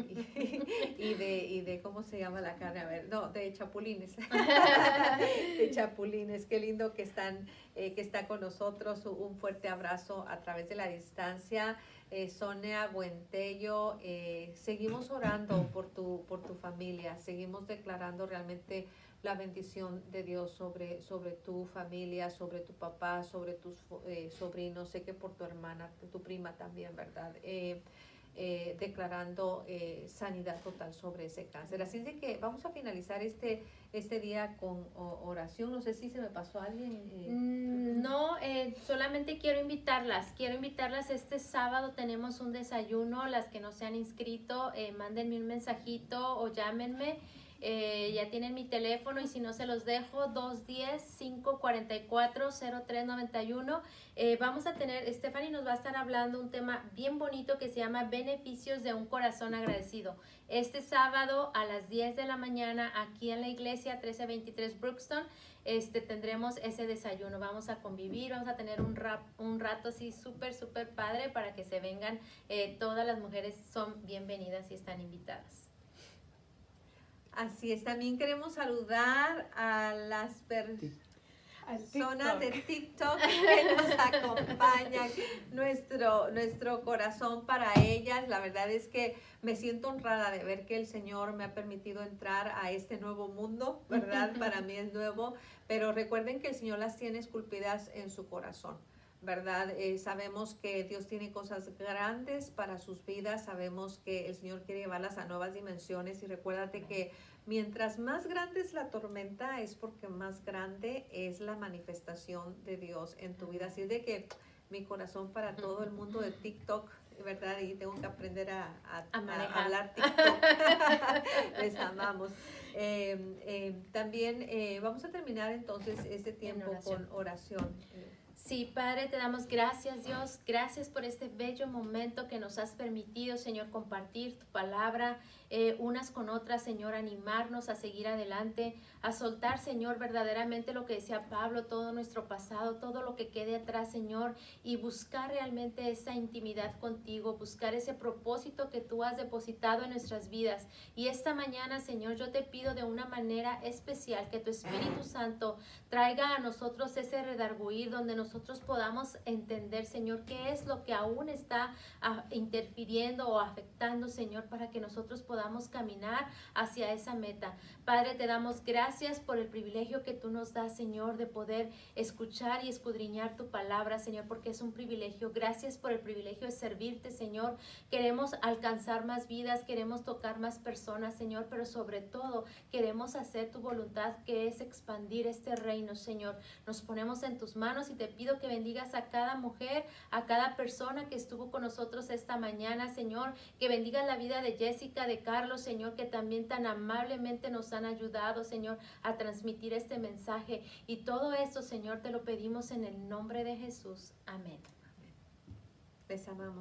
de ¿cómo se llama la carne? A ver, no, de chapulines. De chapulines. Qué lindo que está con nosotros. Un fuerte abrazo a través de la distancia. Sonia Buentello, seguimos orando por tu familia, seguimos declarando realmente la bendición de Dios sobre tu familia, sobre tu papá, sobre tus sobrinos. Sé que por tu hermana, tu prima también, ¿verdad? Declarando sanidad total sobre ese cáncer. Así es de que vamos a finalizar este día con oración. No sé si se me pasó alguien. No, solamente quiero invitarlas este sábado tenemos un desayuno, las que no se han inscrito, mándenme un mensajito o llámenme. Ya tienen mi teléfono y si no se los dejo, 210-544-0391. Vamos a tener, Stephanie nos va a estar hablando un tema bien bonito que se llama Beneficios de un corazón agradecido. Este sábado a las 10 de la mañana aquí en la iglesia 1323 Brookston, tendremos ese desayuno. Vamos a convivir, vamos a tener un rato así súper padre para que se vengan. Todas las mujeres son bienvenidas y están invitadas. Así es, también queremos saludar a las personas de TikTok que nos acompañan, nuestro corazón para ellas. La verdad es que me siento honrada de ver que el Señor me ha permitido entrar a este nuevo mundo, ¿verdad? Para mí es nuevo, pero recuerden que el Señor las tiene esculpidas en su corazón, ¿verdad? Sabemos que Dios tiene cosas grandes para sus vidas, sabemos que el Señor quiere llevarlas a nuevas dimensiones y recuérdate que mientras más grande es la tormenta es porque más grande es la manifestación de Dios en tu vida. Así es de que mi corazón para todo el mundo de TikTok, ¿verdad? Y tengo que aprender a hablar TikTok. Les amamos. También vamos a terminar entonces este tiempo con oración. Sí, Padre, te damos gracias, Dios. Gracias por este bello momento que nos has permitido, Señor, compartir tu palabra unas con otras, Señor, animarnos a seguir adelante, a soltar, Señor, verdaderamente lo que decía Pablo, todo nuestro pasado, todo lo que quede atrás, Señor, y buscar realmente esa intimidad contigo, buscar ese propósito que tú has depositado en nuestras vidas. Y esta mañana, Señor, yo te pido de una manera especial que tu Espíritu Santo traiga a nosotros ese redarguir donde nosotros podamos entender, Señor, qué es lo que aún está interfiriendo o afectando, Señor, para que nosotros podamos caminar hacia esa meta. Padre, te damos gracias por el privilegio que tú nos das, Señor, de poder escuchar y escudriñar tu palabra, Señor, porque es un privilegio. Gracias por el privilegio de servirte, Señor. Queremos alcanzar más vidas, queremos tocar más personas, Señor, pero sobre todo queremos hacer tu voluntad, que es expandir este reino, Señor. Nos ponemos en tus manos y te pido que bendigas a cada mujer, a cada persona que estuvo con nosotros esta mañana, Señor, que bendigas la vida de Jessica, de Carlos, Señor, que también tan amablemente nos han ayudado, Señor, a transmitir este mensaje. Y todo esto, Señor, te lo pedimos en el nombre de Jesús. Amén. Les amamos.